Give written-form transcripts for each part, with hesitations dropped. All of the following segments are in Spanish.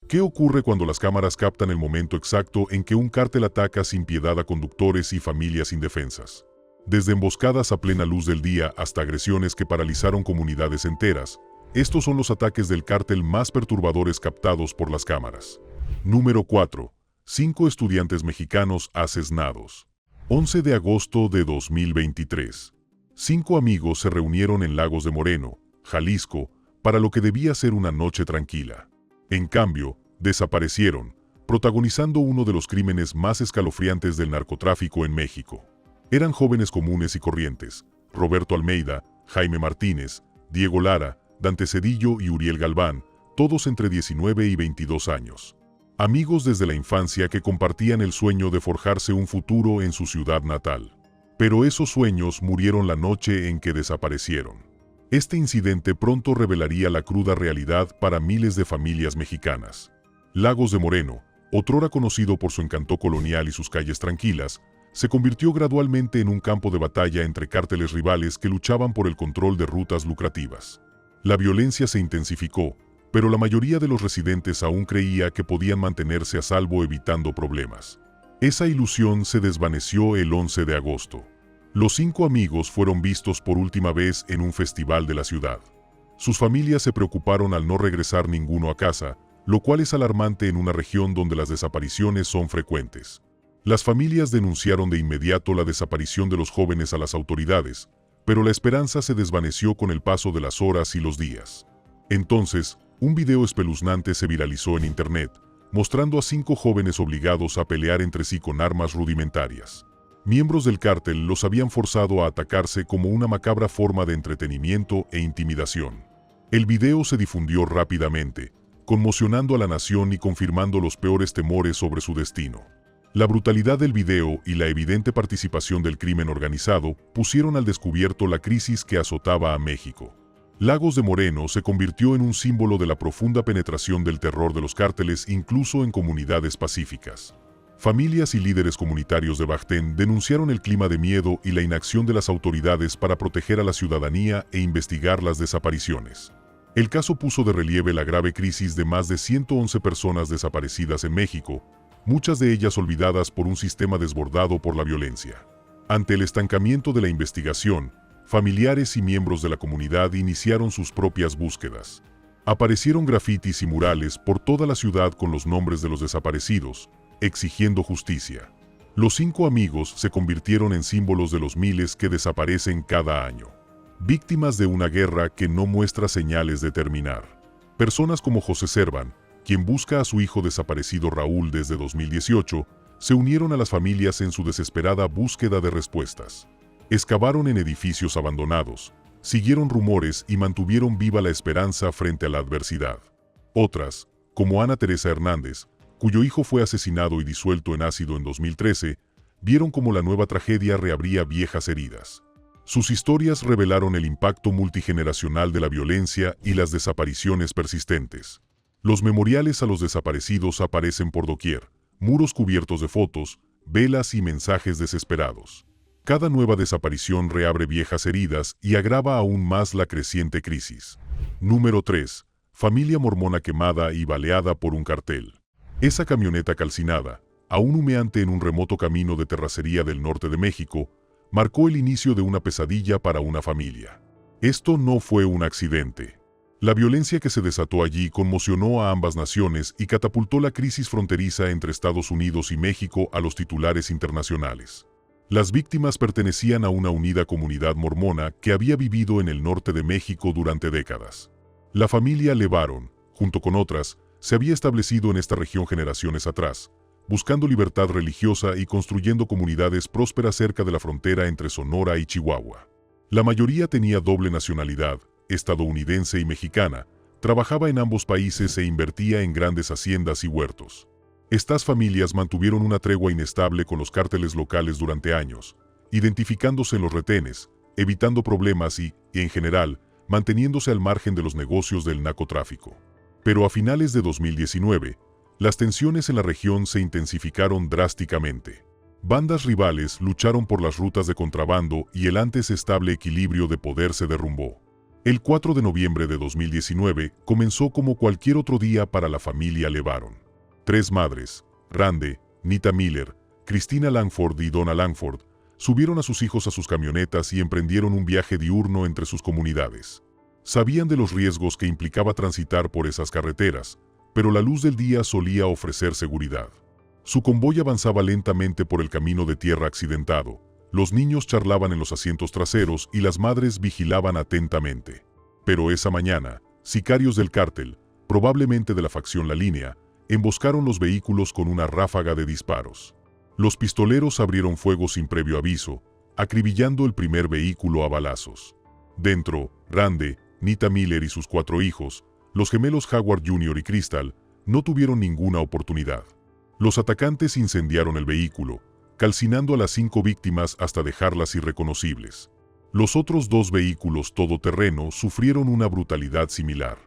¿Qué ocurre cuando las cámaras captan el momento exacto en que un cártel ataca sin piedad a conductores y familias indefensas? Desde emboscadas a plena luz del día hasta agresiones que paralizaron comunidades enteras, estos son los ataques del cártel más perturbadores captados por las cámaras. Número 4. 5 estudiantes mexicanos asesinados. 11 de agosto de 2023. 5 amigos se reunieron en Lagos de Moreno, Jalisco, para lo que debía ser una noche tranquila. En cambio, desaparecieron, protagonizando uno de los crímenes más escalofriantes del narcotráfico en México. Eran jóvenes comunes y corrientes: Roberto Almeida, Jaime Martínez, Diego Lara, Dante Cedillo y Uriel Galván, todos entre 19 y 22 años. Amigos desde la infancia que compartían el sueño de forjarse un futuro en su ciudad natal. Pero esos sueños murieron la noche en que desaparecieron. Este incidente pronto revelaría la cruda realidad para miles de familias mexicanas. Lagos de Moreno, otrora conocido por su encanto colonial y sus calles tranquilas, se convirtió gradualmente en un campo de batalla entre cárteles rivales que luchaban por el control de rutas lucrativas. La violencia se intensificó, pero la mayoría de los residentes aún creía que podían mantenerse a salvo evitando problemas. Esa ilusión se desvaneció el 11 de agosto. Los 5 amigos fueron vistos por última vez en un festival de la ciudad. Sus familias se preocuparon al no regresar ninguno a casa, lo cual es alarmante en una región donde las desapariciones son frecuentes. Las familias denunciaron de inmediato la desaparición de los jóvenes a las autoridades, pero la esperanza se desvaneció con el paso de las horas y los días. Entonces, un video espeluznante se viralizó en internet, mostrando a 5 jóvenes obligados a pelear entre sí con armas rudimentarias. Miembros del cártel los habían forzado a atacarse como una macabra forma de entretenimiento e intimidación. El video se difundió rápidamente, conmocionando a la nación y confirmando los peores temores sobre su destino. La brutalidad del video y la evidente participación del crimen organizado pusieron al descubierto la crisis que azotaba a México. Lagos de Moreno se convirtió en un símbolo de la profunda penetración del terror de los cárteles incluso en comunidades pacíficas. Familias y líderes comunitarios de Bajtén denunciaron el clima de miedo y la inacción de las autoridades para proteger a la ciudadanía e investigar las desapariciones. El caso puso de relieve la grave crisis de más de 111 personas desaparecidas en México, muchas de ellas olvidadas por un sistema desbordado por la violencia. Ante el estancamiento de la investigación, familiares y miembros de la comunidad iniciaron sus propias búsquedas. Aparecieron grafitis y murales por toda la ciudad con los nombres de los desaparecidos, exigiendo justicia. Los 5 amigos se convirtieron en símbolos de los miles que desaparecen cada año. Víctimas de una guerra que no muestra señales de terminar. Personas como José Servan, quien busca a su hijo desaparecido Raúl desde 2018, se unieron a las familias en su desesperada búsqueda de respuestas. Excavaron en edificios abandonados, siguieron rumores y mantuvieron viva la esperanza frente a la adversidad. Otras, como Ana Teresa Hernández, cuyo hijo fue asesinado y disuelto en ácido en 2013, vieron cómo la nueva tragedia reabría viejas heridas. Sus historias revelaron el impacto multigeneracional de la violencia y las desapariciones persistentes. Los memoriales a los desaparecidos aparecen por doquier, muros cubiertos de fotos, velas y mensajes desesperados. Cada nueva desaparición reabre viejas heridas y agrava aún más la creciente crisis. Número 3. Familia mormona quemada y baleada por un cartel. Esa camioneta calcinada, aún humeante en un remoto camino de terracería del norte de México, marcó el inicio de una pesadilla para una familia. Esto no fue un accidente. La violencia que se desató allí conmocionó a ambas naciones y catapultó la crisis fronteriza entre Estados Unidos y México a los titulares internacionales. Las víctimas pertenecían a una unida comunidad mormona que había vivido en el norte de México durante décadas. La familia Levaron, junto con otras, se había establecido en esta región generaciones atrás, buscando libertad religiosa y construyendo comunidades prósperas cerca de la frontera entre Sonora y Chihuahua. La mayoría tenía doble nacionalidad, estadounidense y mexicana, trabajaba en ambos países e invertía en grandes haciendas y huertos. Estas familias mantuvieron una tregua inestable con los cárteles locales durante años, identificándose en los retenes, evitando problemas y, en general, manteniéndose al margen de los negocios del narcotráfico. Pero a finales de 2019, las tensiones en la región se intensificaron drásticamente. Bandas rivales lucharon por las rutas de contrabando y el antes estable equilibrio de poder se derrumbó. El 4 de noviembre de 2019 comenzó como cualquier otro día para la familia Levaron. 3 madres, Rande, Nita Miller, Cristina Langford y Donna Langford, subieron a sus hijos a sus camionetas y emprendieron un viaje diurno entre sus comunidades. Sabían de los riesgos que implicaba transitar por esas carreteras, pero la luz del día solía ofrecer seguridad. Su convoy avanzaba lentamente por el camino de tierra accidentado. Los niños charlaban en los asientos traseros y las madres vigilaban atentamente. Pero esa mañana, sicarios del cártel, probablemente de la facción La Línea, emboscaron los vehículos con una ráfaga de disparos. Los pistoleros abrieron fuego sin previo aviso, acribillando el primer vehículo a balazos. Dentro, Rande, Nita Miller y sus 4 hijos, los gemelos Howard Jr. y Crystal, no tuvieron ninguna oportunidad. Los atacantes incendiaron el vehículo, calcinando a las 5 víctimas hasta dejarlas irreconocibles. Los otros 2 vehículos todoterreno sufrieron una brutalidad similar.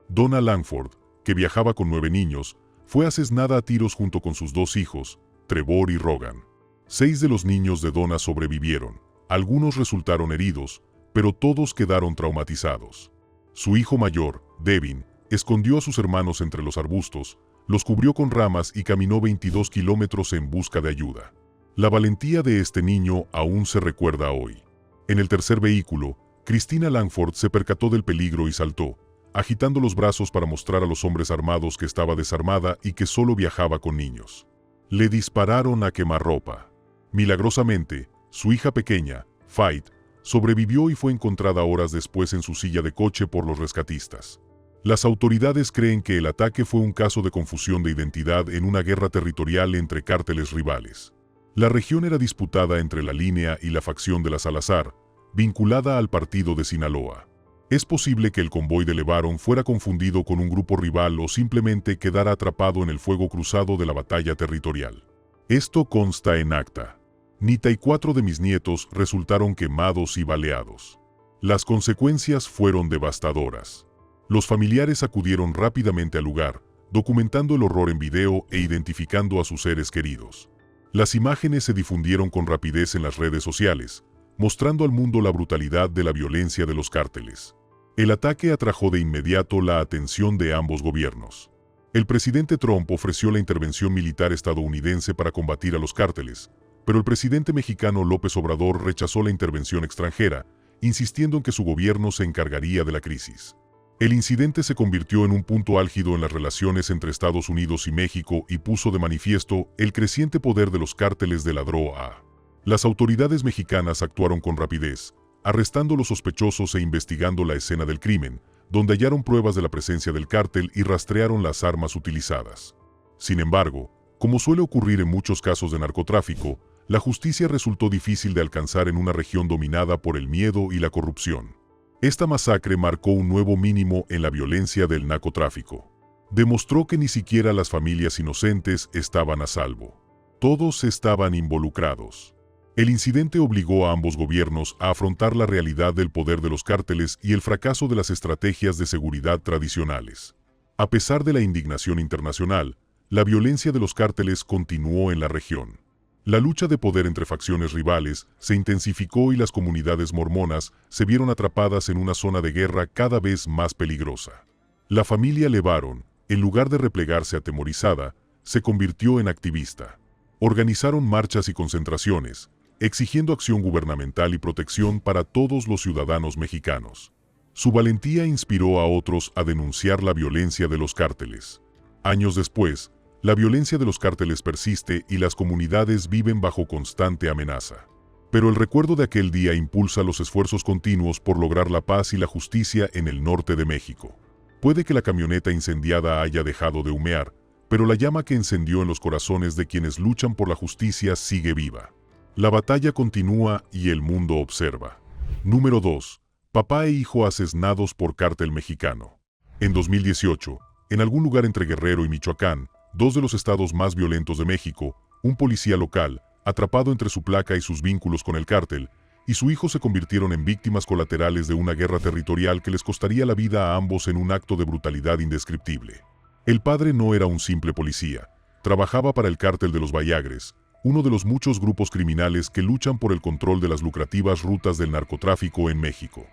Donna Langford, que viajaba con 9 niños, fue asesinada a tiros junto con sus 2 hijos, Trevor y Rogan. 6 de los niños de Donna sobrevivieron, algunos resultaron heridos, pero todos quedaron traumatizados. Su hijo mayor, Devin, escondió a sus hermanos entre los arbustos, los cubrió con ramas y caminó 22 kilómetros en busca de ayuda. La valentía de este niño aún se recuerda hoy. En el tercer vehículo, Cristina Langford se percató del peligro y saltó, agitando los brazos para mostrar a los hombres armados que estaba desarmada y que solo viajaba con niños. Le dispararon a quemarropa. Milagrosamente, su hija pequeña, Faith, sobrevivió y fue encontrada horas después en su silla de coche por los rescatistas. Las autoridades creen que el ataque fue un caso de confusión de identidad en una guerra territorial entre cárteles rivales. La región era disputada entre La Línea y la facción de la Salazar, vinculada al partido de Sinaloa. Es posible que el convoy de Levaron fuera confundido con un grupo rival o simplemente quedara atrapado en el fuego cruzado de la batalla territorial. Esto consta en acta. Nita y 4 de mis nietos resultaron quemados y baleados. Las consecuencias fueron devastadoras. Los familiares acudieron rápidamente al lugar, documentando el horror en video e identificando a sus seres queridos. Las imágenes se difundieron con rapidez en las redes sociales, mostrando al mundo la brutalidad de la violencia de los cárteles. El ataque atrajo de inmediato la atención de ambos gobiernos. El presidente Trump ofreció la intervención militar estadounidense para combatir a los cárteles, pero el presidente mexicano López Obrador rechazó la intervención extranjera, insistiendo en que su gobierno se encargaría de la crisis. El incidente se convirtió en un punto álgido en las relaciones entre Estados Unidos y México y puso de manifiesto el creciente poder de los cárteles de la droga. Las autoridades mexicanas actuaron con rapidez, arrestando a los sospechosos e investigando la escena del crimen, donde hallaron pruebas de la presencia del cártel y rastrearon las armas utilizadas. Sin embargo, como suele ocurrir en muchos casos de narcotráfico, la justicia resultó difícil de alcanzar en una región dominada por el miedo y la corrupción. Esta masacre marcó un nuevo mínimo en la violencia del narcotráfico. Demostró que ni siquiera las familias inocentes estaban a salvo. Todos estaban involucrados. El incidente obligó a ambos gobiernos a afrontar la realidad del poder de los cárteles y el fracaso de las estrategias de seguridad tradicionales. A pesar de la indignación internacional, la violencia de los cárteles continuó en la región. La lucha de poder entre facciones rivales se intensificó y las comunidades mormonas se vieron atrapadas en una zona de guerra cada vez más peligrosa. La familia Levaron, en lugar de replegarse atemorizada, se convirtió en activista. Organizaron marchas y concentraciones, exigiendo acción gubernamental y protección para todos los ciudadanos mexicanos. Su valentía inspiró a otros a denunciar la violencia de los cárteles. Años después, la violencia de los cárteles persiste y las comunidades viven bajo constante amenaza. Pero el recuerdo de aquel día impulsa los esfuerzos continuos por lograr la paz y la justicia en el norte de México. Puede que la camioneta incendiada haya dejado de humear, pero la llama que encendió en los corazones de quienes luchan por la justicia sigue viva. La batalla continúa y el mundo observa. Número 2. Papá e hijo asesinados por cártel mexicano. En 2018, en algún lugar entre Guerrero y Michoacán, 2 de los estados más violentos de México, un policía local, atrapado entre su placa y sus vínculos con el cártel, y su hijo se convirtieron en víctimas colaterales de una guerra territorial que les costaría la vida a ambos en un acto de brutalidad indescriptible. El padre no era un simple policía, trabajaba para el cártel de los Vallagres, uno de los muchos grupos criminales que luchan por el control de las lucrativas rutas del narcotráfico en México.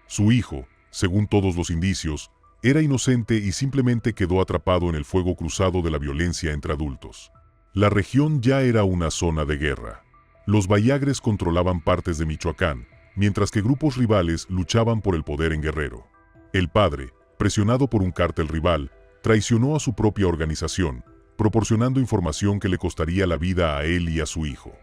Su hijo, Según todos los indicios, era inocente y simplemente quedó atrapado en el fuego cruzado de la violencia entre adultos. La región ya era una zona de guerra. Los Bayagres controlaban partes de Michoacán, mientras que grupos rivales luchaban por el poder en Guerrero. El padre, presionado por un cártel rival, traicionó a su propia organización, proporcionando información que le costaría la vida a él y a su hijo.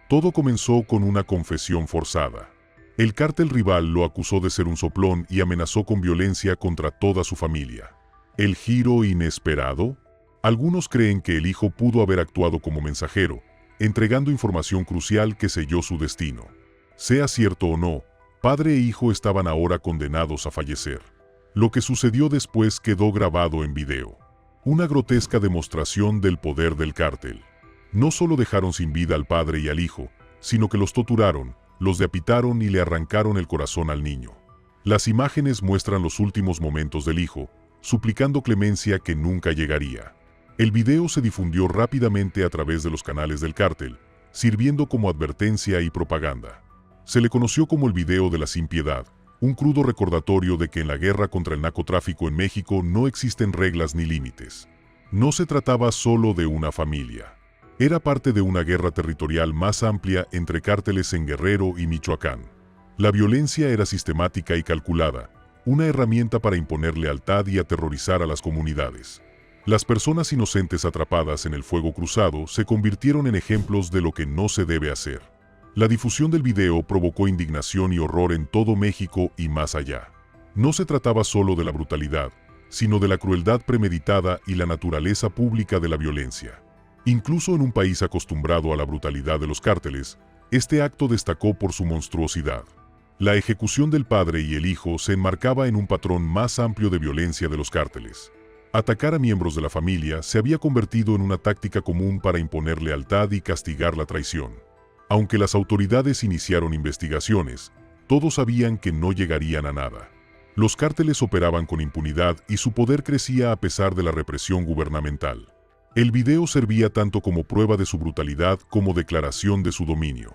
Todo comenzó con una confesión forzada. El cártel rival lo acusó de ser un soplón y amenazó con violencia contra toda su familia. ¿El giro inesperado? Algunos creen que el hijo pudo haber actuado como mensajero, entregando información crucial que selló su destino. Sea cierto o no, padre e hijo estaban ahora condenados a fallecer. Lo que sucedió después quedó grabado en video. Una grotesca demostración del poder del cártel. No solo dejaron sin vida al padre y al hijo, sino que los torturaron, los decapitaron y le arrancaron el corazón al niño. Las imágenes muestran los últimos momentos del hijo, suplicando clemencia que nunca llegaría. El video se difundió rápidamente a través de los canales del cártel, sirviendo como advertencia y propaganda. Se le conoció como el video de la sin piedad, un crudo recordatorio de que en la guerra contra el narcotráfico en México no existen reglas ni límites. No se trataba solo de una familia. Era parte de una guerra territorial más amplia entre cárteles en Guerrero y Michoacán. La violencia era sistemática y calculada, una herramienta para imponer lealtad y aterrorizar a las comunidades. Las personas inocentes atrapadas en el fuego cruzado se convirtieron en ejemplos de lo que no se debe hacer. La difusión del video provocó indignación y horror en todo México y más allá. No se trataba solo de la brutalidad, sino de la crueldad premeditada y la naturaleza pública de la violencia. Incluso en un país acostumbrado a la brutalidad de los cárteles, este acto destacó por su monstruosidad. La ejecución del padre y el hijo se enmarcaba en un patrón más amplio de violencia de los cárteles. Atacar a miembros de la familia se había convertido en una táctica común para imponer lealtad y castigar la traición. Aunque las autoridades iniciaron investigaciones, todos sabían que no llegarían a nada. Los cárteles operaban con impunidad y su poder crecía a pesar de la represión gubernamental. El video servía tanto como prueba de su brutalidad como declaración de su dominio.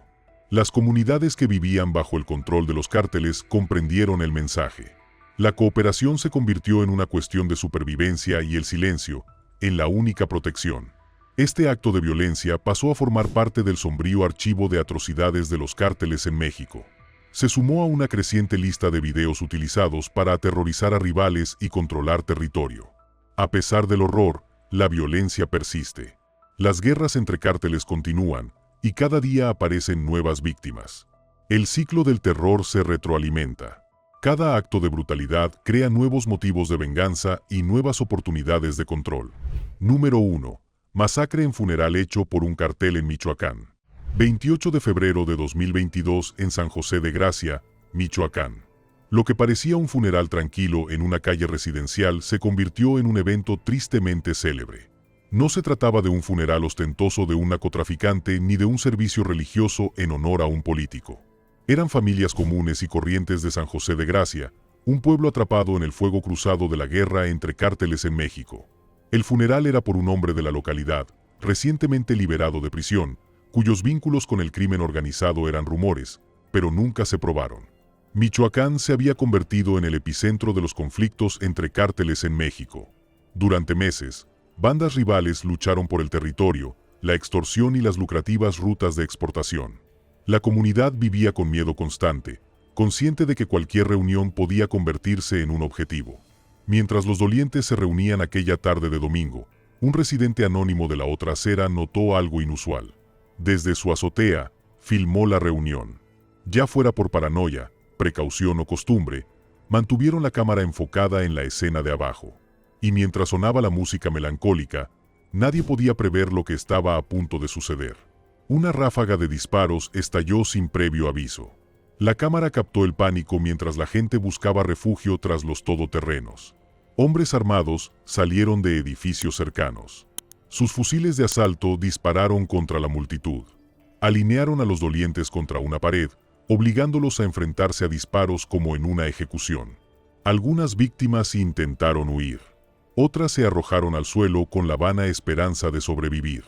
Las comunidades que vivían bajo el control de los cárteles comprendieron el mensaje. La cooperación se convirtió en una cuestión de supervivencia y el silencio, en la única protección. Este acto de violencia pasó a formar parte del sombrío archivo de atrocidades de los cárteles en México. Se sumó a una creciente lista de videos utilizados para aterrorizar a rivales y controlar territorio. A pesar del horror, la violencia persiste. Las guerras entre cárteles continúan, y cada día aparecen nuevas víctimas. El ciclo del terror se retroalimenta. Cada acto de brutalidad crea nuevos motivos de venganza y nuevas oportunidades de control. Número 1. Masacre en funeral hecho por un cartel en Michoacán. 28 de febrero de 2022 en San José de Gracia, Michoacán. Lo que parecía un funeral tranquilo en una calle residencial se convirtió en un evento tristemente célebre. No se trataba de un funeral ostentoso de un narcotraficante ni de un servicio religioso en honor a un político. Eran familias comunes y corrientes de San José de Gracia, un pueblo atrapado en el fuego cruzado de la guerra entre cárteles en México. El funeral era por un hombre de la localidad, recientemente liberado de prisión, cuyos vínculos con el crimen organizado eran rumores, pero nunca se probaron. Michoacán se había convertido en el epicentro de los conflictos entre cárteles en México. Durante meses, bandas rivales lucharon por el territorio, la extorsión y las lucrativas rutas de exportación. La comunidad vivía con miedo constante, consciente de que cualquier reunión podía convertirse en un objetivo. Mientras los dolientes se reunían aquella tarde de domingo, un residente anónimo de la otra acera notó algo inusual. Desde su azotea, filmó la reunión. Ya fuera por paranoia, precaución o costumbre, mantuvieron la cámara enfocada en la escena de abajo. Y mientras sonaba la música melancólica, nadie podía prever lo que estaba a punto de suceder. Una ráfaga de disparos estalló sin previo aviso. La cámara captó el pánico mientras la gente buscaba refugio tras los todoterrenos. Hombres armados salieron de edificios cercanos. Sus fusiles de asalto dispararon contra la multitud. Alinearon a los dolientes contra una pared, obligándolos a enfrentarse a disparos como en una ejecución. Algunas víctimas intentaron huir. Otras se arrojaron al suelo con la vana esperanza de sobrevivir.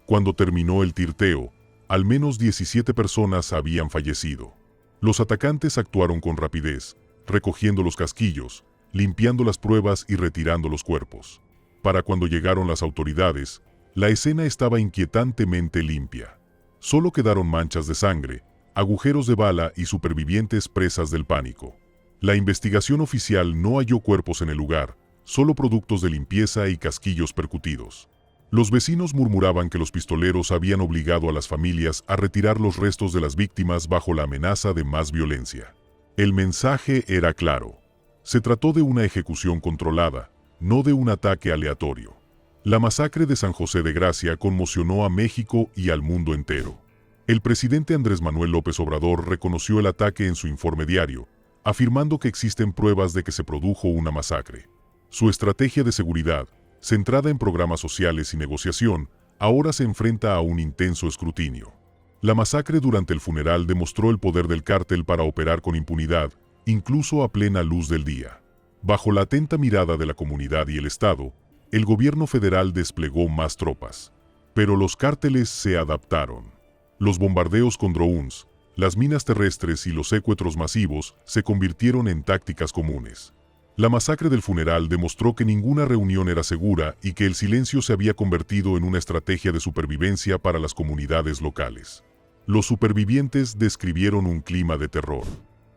Cuando terminó el tiroteo, al menos 17 personas habían fallecido. Los atacantes actuaron con rapidez, recogiendo los casquillos, limpiando las pruebas y retirando los cuerpos. Para cuando llegaron las autoridades, la escena estaba inquietantemente limpia. Solo quedaron manchas de sangre, agujeros de bala y supervivientes presas del pánico. La investigación oficial no halló cuerpos en el lugar, solo productos de limpieza y casquillos percutidos. Los vecinos murmuraban que los pistoleros habían obligado a las familias a retirar los restos de las víctimas bajo la amenaza de más violencia. El mensaje era claro. Se trató de una ejecución controlada, no de un ataque aleatorio. La masacre de San José de Gracia conmocionó a México y al mundo entero. El presidente Andrés Manuel López Obrador reconoció el ataque en su informe diario, afirmando que existen pruebas de que se produjo una masacre. Su estrategia de seguridad, centrada en programas sociales y negociación, ahora se enfrenta a un intenso escrutinio. La masacre durante el funeral demostró el poder del cártel para operar con impunidad, incluso a plena luz del día. Bajo la atenta mirada de la comunidad y el Estado, el gobierno federal desplegó más tropas. Pero los cárteles se adaptaron. Los bombardeos con drones, las minas terrestres y los secuestros masivos se convirtieron en tácticas comunes. La masacre del funeral demostró que ninguna reunión era segura y que el silencio se había convertido en una estrategia de supervivencia para las comunidades locales. Los supervivientes describieron un clima de terror.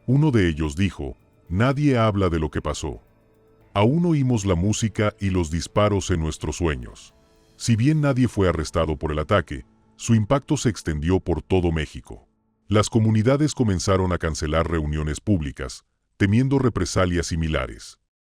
Uno de ellos dijo: "Nadie habla de lo que pasó. Aún oímos la música y los disparos en nuestros sueños". Si bien nadie fue arrestado por el ataque, su impacto se extendió por todo México. Las comunidades comenzaron a cancelar reuniones públicas, temiendo represalias similares.